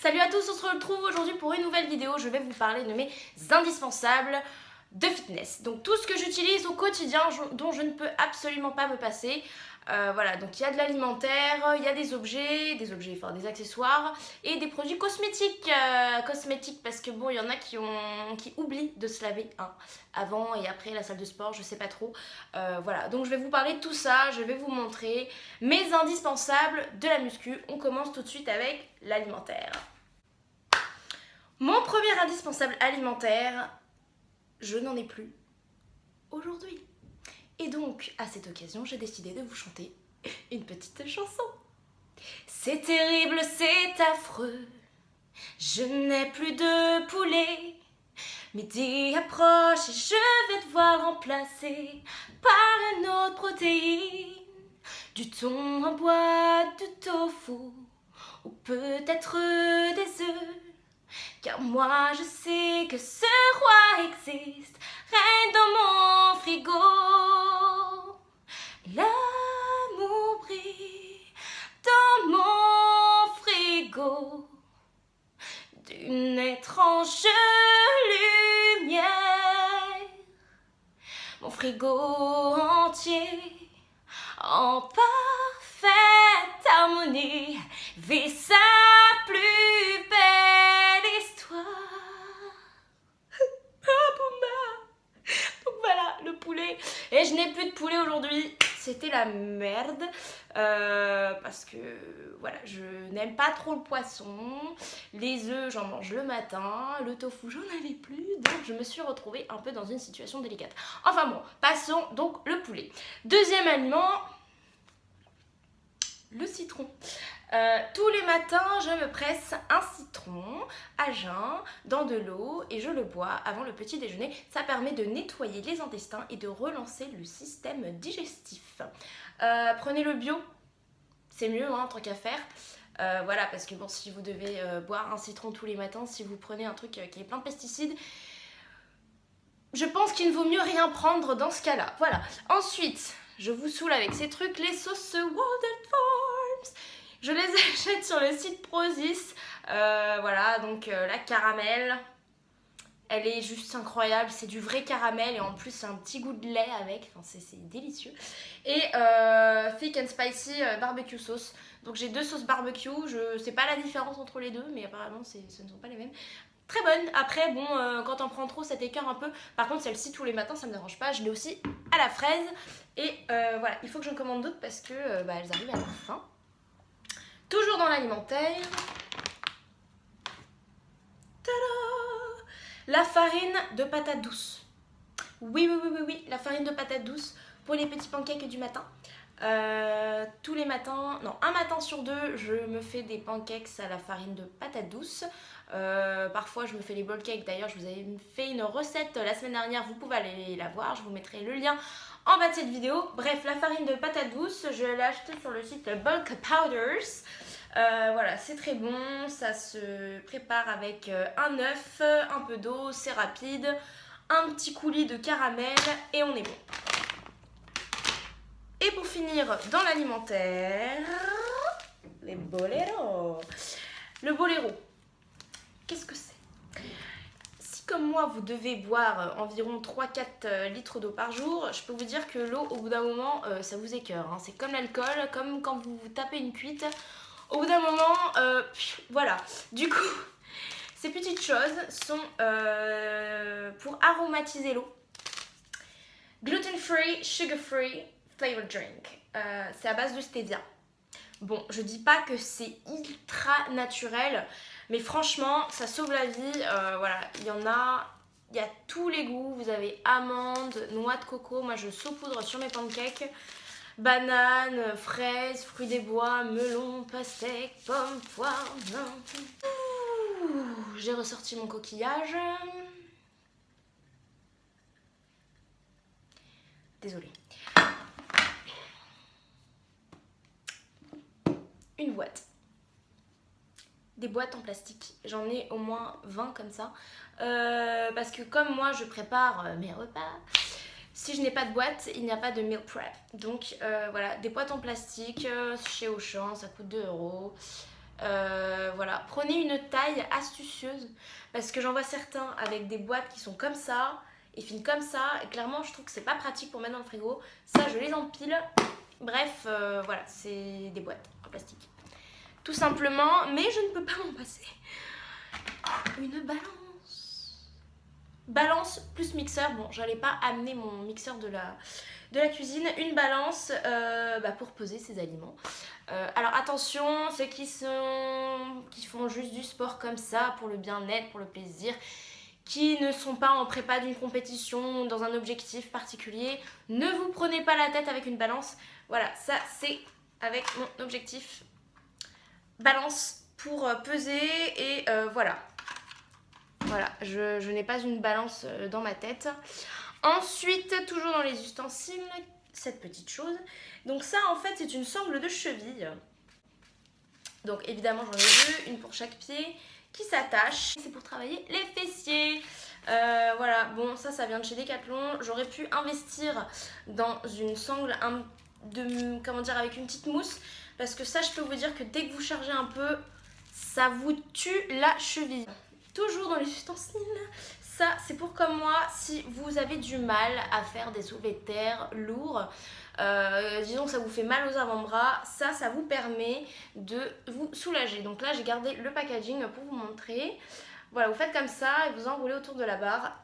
Salut à tous, on se retrouve aujourd'hui pour une nouvelle vidéo. Je vais vous parler de mes indispensables de fitness. Donc tout ce que j'utilise au quotidien, dont je ne peux absolument pas me passer. Voilà, donc il y a de l'alimentaire, il y a des objets, enfin des accessoires et des produits cosmétiques. Cosmétiques parce que bon, il y en a qui oublient de se laver avant et après la salle de sport, je sais pas trop. Voilà, donc je vais vous parler de tout ça, je vais vous montrer mes indispensables de la muscu. On commence tout de suite avec l'alimentaire. Mon premier indispensable alimentaire, je n'en ai plus aujourd'hui. Et donc, à cette occasion, j'ai décidé de vous chanter une petite chanson. C'est terrible, c'est affreux, je n'ai plus de poulet. Midi approche et je vais devoir remplacer par une autre protéine. Du thon en bois, du tofu, ou peut-être des œufs. Car moi je sais que ce roi existe, règne dans mon frigo. L'amour brille dans mon frigo d'une étrange lumière. Mon frigo entier en parfaite harmonie vit sa plus belle histoire. Donc voilà, le poulet. Et je n'ai plus de poulet aujourd'hui. C'était la merde. Parce que voilà, je n'aime pas trop le poisson. Les œufs, j'en mange le matin. Le tofu, j'en avais plus. Donc je me suis retrouvée un peu dans une situation délicate. Enfin bon, passons donc le poulet. Deuxième aliment, le citron. Tous les matins, je me presse un citron à jeun dans de l'eau et je le bois avant le petit déjeuner. Ça permet de nettoyer les intestins et de relancer le système digestif. Prenez le bio, c'est mieux tant qu'à faire. Voilà, parce que bon, si vous devez boire un citron tous les matins, si vous prenez un truc qui est plein de pesticides, je pense qu'il ne vaut mieux rien prendre dans ce cas-là. Voilà. Ensuite, je vous saoule avec ces trucs, les sauces Walden Farms. Je les achète sur le site Prozis. Voilà, donc la caramel, elle est juste incroyable. C'est du vrai caramel et en plus c'est un petit goût de lait avec. Enfin, c'est délicieux. Et thick and spicy barbecue sauce. Donc j'ai deux sauces barbecue. Je sais pas la différence entre les deux, mais apparemment ce ne sont pas les mêmes. Très bonne. Après, bon, quand on prend trop, ça t'écœure un peu. Par contre, celle-ci, tous les matins, ça me dérange pas. Je l'ai aussi à la fraise. Et voilà, il faut que j'en commande d'autres parce que elles arrivent à la fin. Toujours dans l'alimentaire. Tada! La farine de patate douce. Oui, la farine de patate douce pour les petits pancakes du matin. Tous les matins, non, un matin sur deux, je me fais des pancakes à la farine de patate douce. Parfois je me fais les bowl cakes. D'ailleurs je vous avais fait une recette la semaine dernière, vous pouvez aller la voir, je vous mettrai le lien en bas de cette vidéo. Bref, la farine de patate douce, je l'ai achetée sur le site Bulk Powders. Voilà, c'est très bon, ça se prépare avec un œuf, un peu d'eau, c'est rapide, un petit coulis de caramel et on est bon. Et pour finir dans l'alimentaire, les boléros. Le boléro, qu'est-ce que c'est? Si comme moi vous devez boire environ 3-4 litres d'eau par jour, je peux vous dire que l'eau au bout d'un moment ça vous écœure. C'est comme l'alcool, comme quand vous tapez une cuite. Au bout d'un moment, voilà. Du coup, ces petites choses sont pour aromatiser l'eau. Gluten free, sugar free, flavor drink. C'est à base de stevia. Bon, je dis pas que c'est ultra naturel, mais franchement, ça sauve la vie. Voilà, il y a tous les goûts. Vous avez amandes, noix de coco. Moi, je saupoudre sur mes pancakes. Bananes, fraises, fruits des bois, melon, pastèque, pommes, poire. J'ai ressorti mon coquillage. Désolée. Une boîte. Des boîtes en plastique. J'en ai au moins 20 comme ça. Parce que comme moi, je prépare mes repas. Si je n'ai pas de boîte, il n'y a pas de meal prep. Donc voilà, des boîtes en plastique chez Auchan, ça coûte 2 €. Voilà, prenez une taille astucieuse parce que j'en vois certains avec des boîtes qui sont comme ça et fines comme ça et clairement je trouve que c'est pas pratique pour mettre dans le frigo. Ça je les empile. Bref, voilà, c'est des boîtes en plastique. Tout simplement, mais je ne peux pas m'en passer. Une balance. Balance plus mixeur. Bon, j'allais pas amener mon mixeur de la cuisine. Une balance pour peser ses aliments. Alors attention, ceux qui font juste du sport comme ça, pour le bien-être, pour le plaisir, qui ne sont pas en prépa d'une compétition, dans un objectif particulier, ne vous prenez pas la tête avec une balance. Voilà, ça c'est avec mon objectif balance pour peser et voilà. Voilà, je n'ai pas une balance dans ma tête. Ensuite, toujours dans les ustensiles, cette petite chose. Donc ça, en fait, c'est une sangle de cheville. Donc évidemment, j'en ai deux, une pour chaque pied, qui s'attache. C'est pour travailler les fessiers. Voilà, bon, ça vient de chez Decathlon. J'aurais pu investir dans une sangle avec une petite mousse. Parce que ça, je peux vous dire que dès que vous chargez un peu, ça vous tue la cheville. Toujours dans les ustensiles, ça c'est pour comme moi, si vous avez du mal à faire des soulevés de terre lourds, disons que ça vous fait mal aux avant-bras, ça vous permet de vous soulager. Donc là j'ai gardé le packaging pour vous montrer. Voilà, vous faites comme ça et vous enroulez autour de la barre,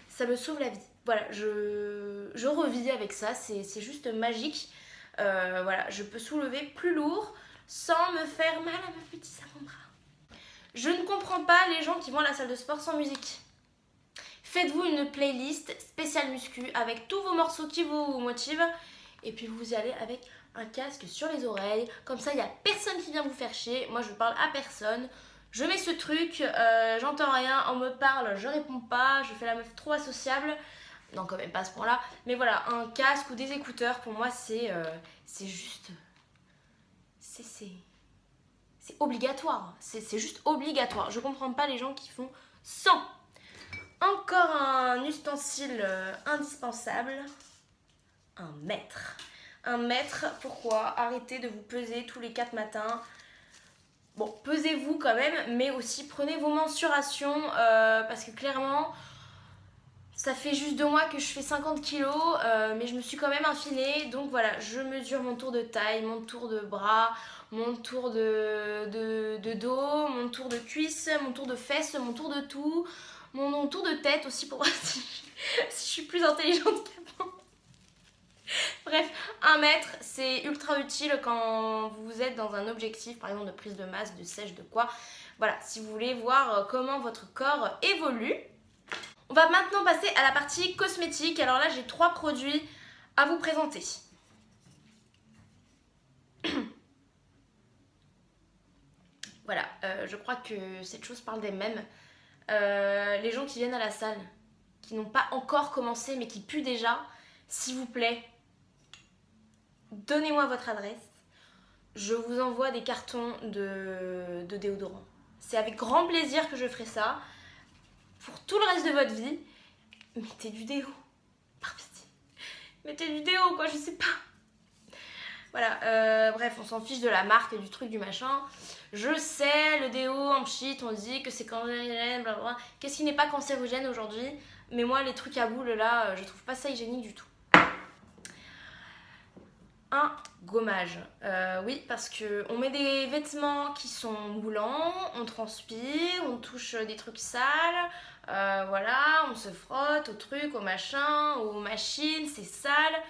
ça me sauve la vie. Voilà, je revis avec ça, c'est juste magique. Voilà, je peux soulever plus lourd sans me faire mal à mes petits avant-bras. Je ne comprends pas les gens qui vont à la salle de sport sans musique. Faites-vous une playlist spéciale muscu avec tous vos morceaux qui vous motivent et puis vous y allez avec un casque sur les oreilles. Comme ça, il n'y a personne qui vient vous faire chier. Moi, je parle à personne. Je mets ce truc, j'entends rien, on me parle, je réponds pas, je fais la meuf trop associable. Non, quand même pas à ce point-là. Mais voilà, un casque ou des écouteurs, pour moi, c'est juste... C'est obligatoire, c'est juste obligatoire. Je comprends pas les gens qui font sans. Encore un ustensile indispensable, un mètre. Un mètre, pourquoi? Arrêtez de vous peser tous les 4 matins. Bon, pesez-vous quand même, mais aussi prenez vos mensurations parce que clairement, ça fait juste 2 mois que je fais 50 kilos, mais je me suis quand même affinée. Donc voilà, je mesure mon tour de taille, mon tour de bras, mon tour de dos, mon tour de cuisse, mon tour de fesses, mon tour de tout, mon tour de tête aussi pour voir si je suis plus intelligente qu'avant. Bref, 1 mètre, c'est ultra utile quand vous êtes dans un objectif, par exemple de prise de masse, de sèche, de quoi. Voilà, si vous voulez voir comment votre corps évolue. On va maintenant passer à la partie cosmétique. Alors là, j'ai 3 produits à vous présenter. Voilà, je crois que cette chose parle des mêmes. Les gens qui viennent à la salle, qui n'ont pas encore commencé mais qui puent déjà, s'il vous plaît, donnez-moi votre adresse. Je vous envoie des cartons de déodorant. C'est avec grand plaisir que je ferai ça. Pour tout le reste de votre vie, mettez du déo. Par pitié. Mettez du déo, quoi, je sais pas. Voilà, bref, on s'en fiche de la marque, du truc, du machin. Je sais, le déo en pchit, on dit que c'est cancérigène, blablabla. Qu'est-ce qui n'est pas cancérogène aujourd'hui? Mais moi, les trucs à boules, là, je trouve pas ça hygiénique du tout. Un gommage. Oui, parce que on met des vêtements qui sont moulants, on transpire, on touche des trucs sales, voilà, on se frotte au truc, au machin, aux machines, c'est sale.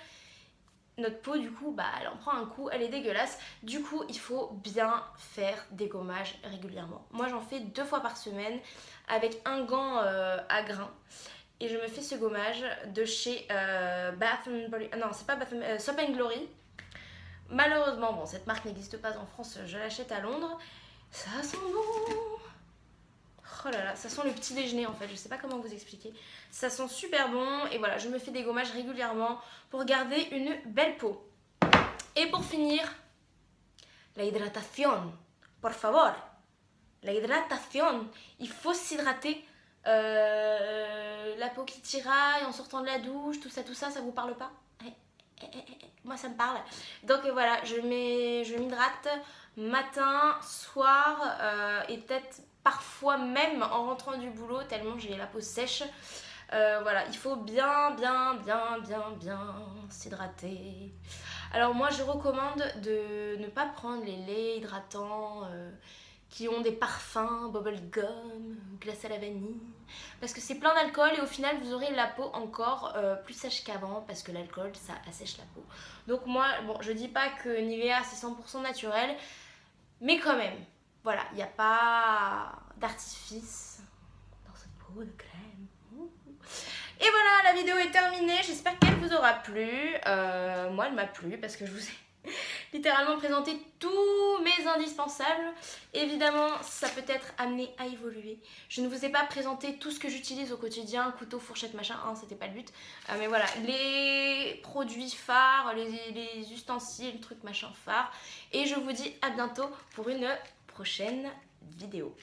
Notre peau, du coup, elle en prend un coup, elle est dégueulasse. Du coup, il faut bien faire des gommages régulièrement. Moi, j'en fais 2 fois par semaine avec un gant à grains. Et je me fais ce gommage de chez Bath & Body... Non, c'est pas Bath & Soap & Glory. Malheureusement, bon, cette marque n'existe pas en France, je l'achète à Londres. Ça sent bon. Oh là là, ça sent le petit déjeuner en fait, je sais pas comment vous expliquer. Ça sent super bon et voilà, je me fais des gommages régulièrement pour garder une belle peau. Et pour finir, la hidratación, por favor. La hidratación, il faut s'hydrater. La peau qui tiraille en sortant de la douche, tout ça, ça vous parle pas? Moi ça me parle. Donc voilà, je m'hydrate matin, soir et peut-être parfois même en rentrant du boulot tellement j'ai la peau sèche. Voilà, il faut bien s'hydrater. Alors moi je recommande de ne pas prendre les laits hydratants qui ont des parfums, bubblegum, glace à la vanille, parce que c'est plein d'alcool et au final vous aurez la peau encore plus sèche qu'avant parce que l'alcool ça assèche la peau. Donc moi, bon, je dis pas que Nivea c'est 100% naturel, mais quand même, voilà, il n'y a pas d'artifice dans cette peau de crème. Et voilà, la vidéo est terminée, j'espère qu'elle vous aura plu. Moi elle m'a plu parce que je vous ai littéralement présenté tous mes indispensables. Évidemment, ça peut être amené à évoluer. Je ne vous ai pas présenté tout ce que j'utilise au quotidien, couteau, fourchette, machin, hein, c'était pas le but. Mais voilà, les produits phares, les ustensiles, trucs machin phares. Et je vous dis à bientôt pour une prochaine vidéo.